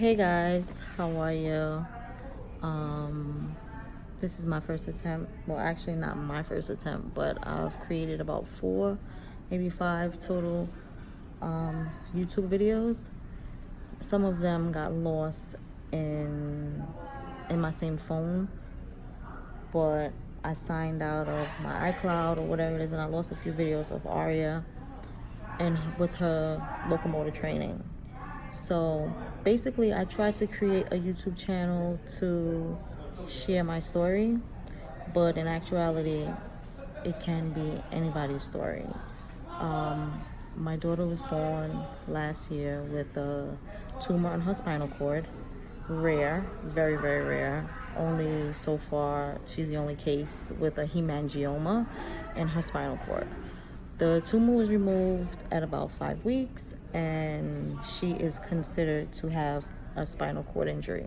Hey guys, how are you? Um, this is my first attempt. Well, actually, not my first attempt, but I've created about four, maybe five total YouTube videos. Some of them got lost in in my same phone, but I signed out of my iCloud or whatever it is, and I lost a few videos of Ariyah and with her locomotor training. So basically, I tried to create a YouTube channel to share my story, but in actuality, it can be anybody's story. Um, my daughter was born last year with a tumor on her spinal cord. Rare, very, very rare. Only so far, she's the only case with a hemangioma in her spinal cord. The tumor was removed at about 5 weeks, and she is considered to have a spinal cord injury.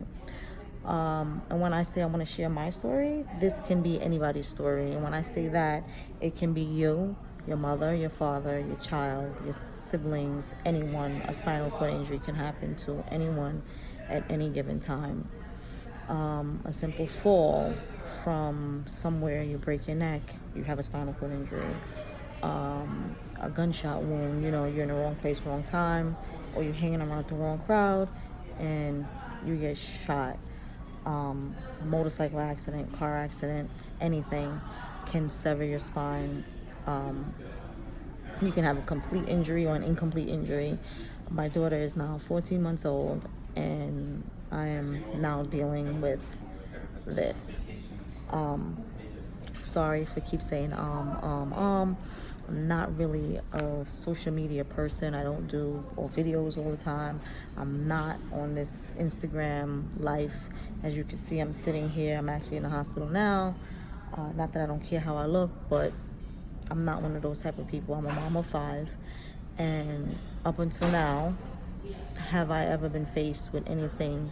And when I say I want to share my story, this can be anybody's story. And when I say that, it can be you, your mother, your father, your child, your siblings, anyone. A spinal cord injury can happen to anyone at any given time. A simple fall from somewhere, you break your neck, you have a spinal cord injury. A gunshot wound, you're in the wrong place, wrong time, or you're hanging around the wrong crowd and you get shot. Motorcycle accident, car accident, anything can sever your spine. You can have a complete injury or an incomplete injury. My daughter is now 14 months old, and I am now dealing with this. Sorry for keep saying I'm not really a social media person. I don't do or videos all the time. I'm not on this Instagram life. As you can see, I'm sitting here. I'm actually in the hospital now. Not that I don't care how I look, but I'm not one of those type of people. I'm a mom of five, and up until now, have I ever been faced with anything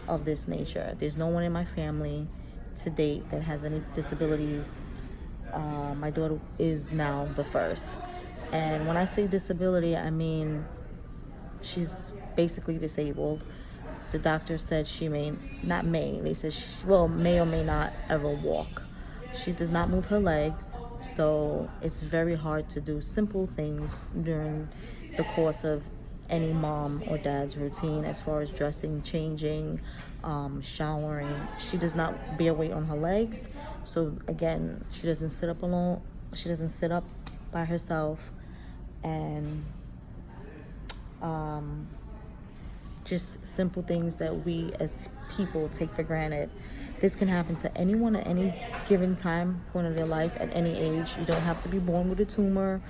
of this nature? There's no one in my family to date that has any disabilities. My daughter is now the first. And when I say disability, I mean she's basically disabled. The doctor said she they said may or may not ever walk. She does not move her legs, so it's very hard to do simple things during the course of any mom or dad's routine, as far as dressing, changing, showering. She does not bear weight on her legs, so again, she doesn't sit up alone. She doesn't sit up by herself, and just simple things that we as people take for granted. This can happen to anyone at any given time point of their life, at any age. You don't have to be born with a tumor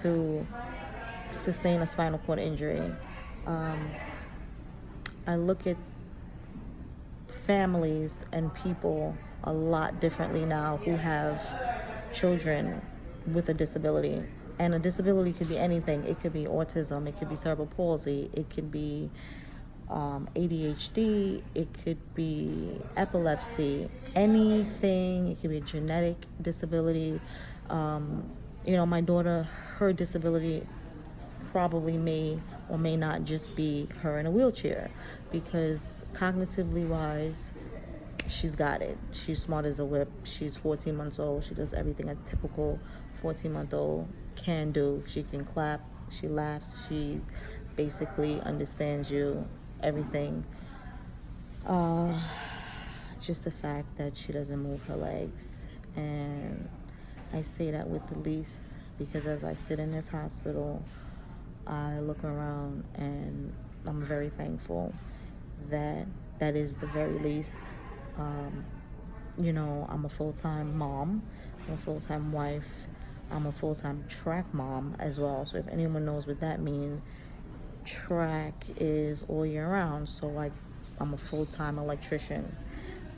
to sustain a spinal cord injury. I look at families and people a lot differently now who have children with a disability. And a disability could be anything. It could be autism, it could be cerebral palsy, it could be ADHD, it could be epilepsy, anything. It could be a genetic disability. My daughter, her disability probably may or may not just be her in a wheelchair, because cognitively wise, she's got it. She's smart as a whip. She's 14 months old. She does everything a typical 14-month-old can do. She can clap, she laughs, she basically understands you, everything. Just the fact that she doesn't move her legs. And I say that with the least, because as I sit in this hospital, I look around and I'm very thankful that that is the very least. I'm a full-time mom, I'm a full-time wife, I'm a full-time track mom as well. So if anyone knows what that means, track is all year round. So I'm a full-time electrician.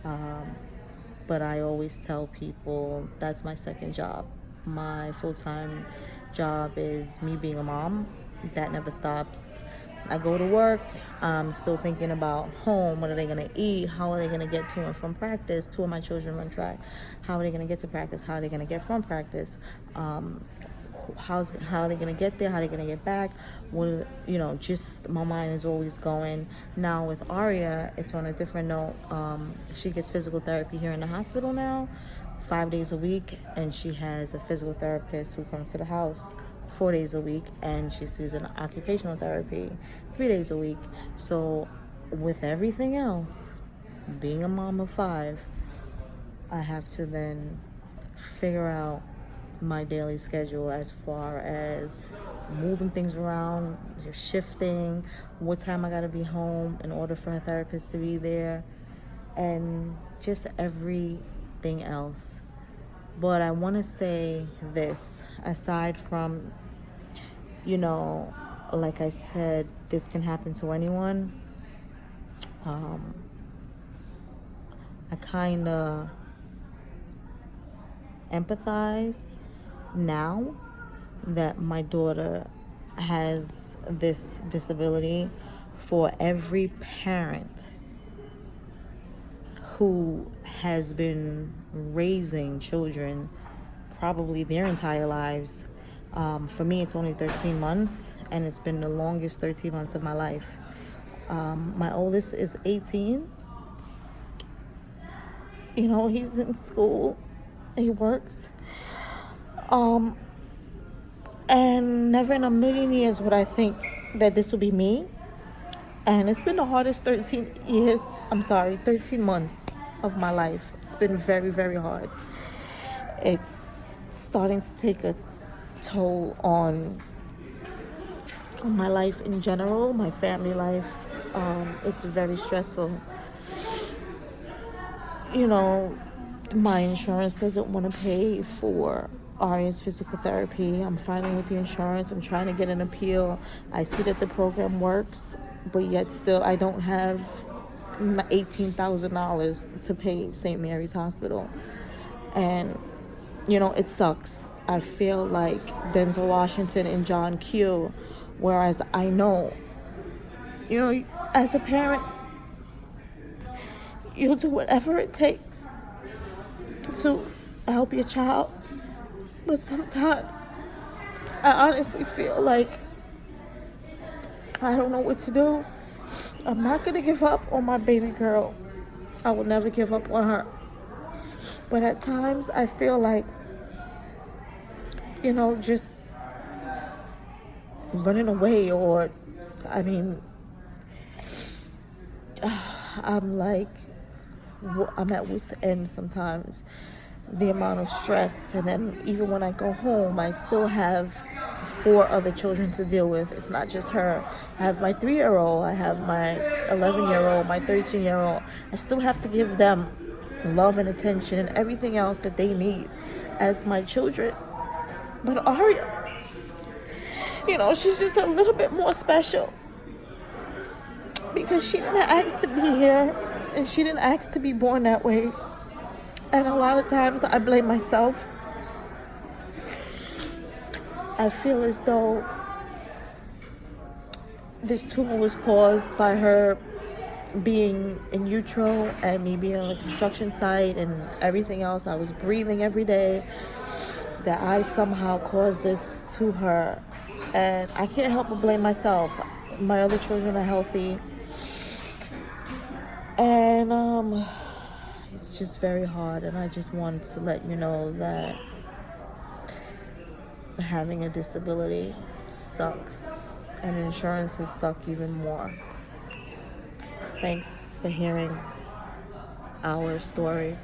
But I always tell people that's my second job. My full-time job is me being a mom. That never stops. I go to work, I'm still thinking about home. What are they going to eat? How are they going to get to and from practice? Two of my children run track. How are they going to get to practice? How are they going to get from practice? how are they gonna get there, how are they gonna get back, what, just my mind is always going. Now with Ariyah, it's on a different note. She gets physical therapy here in the hospital now, 5 days a week, and she has a physical therapist who comes to the house 4 days a week, and she sees an occupational therapy 3 days a week. So with everything else, being a mom of 5, I have to then figure out my daily schedule as far as moving things around, shifting, what time I gotta be home in order for her therapist to be there, and just everything else. But I want to say this, aside from, like I said, this can happen to anyone. I kind of empathize now that my daughter has this disability for every parent who has been raising children probably their entire lives. For me, it's only 13 months, and it's been the longest 13 months of my life. My oldest is 18. He's in school, he works. And never in a million years would I think that this would be me. And it's been the hardest 13 months of my life. It's been very, very hard. It's starting to take a toll on my life in general, my family life. It's very stressful. My insurance doesn't want to pay for Ariyah's physical therapy. I'm fighting with the insurance. I'm trying to get an appeal. I see that the program works, but yet still I don't have $18,000 to pay St. Mary's Hospital. And, it sucks. I feel like Denzel Washington and John Q, whereas I know, as a parent, you'll do whatever it takes to help your child. But sometimes I honestly feel like I don't know what to do. I'm not going to give up on my baby girl. I will never give up on her. But at times I feel like, just running away, or, I'm at wit's end sometimes. The amount of stress, and then even when I go home, I still have 4 other children to deal with. It's not just her. I have my 3-year-old, I have my 11-year-old, my 13-year-old. I still have to give them love and attention and everything else that they need as my children. But Ariyah, she's just a little bit more special because she didn't ask to be here, and she didn't ask to be born that way. And a lot of times I blame myself. I feel as though this tumor was caused by her being in utero and me being on a construction site and everything else. I was breathing every day, that I somehow caused this to her. And I can't help but blame myself. My other children are healthy. And it's just very hard, and I just wanted to let you know that having a disability sucks, and insurances suck even more. Thanks for hearing our story.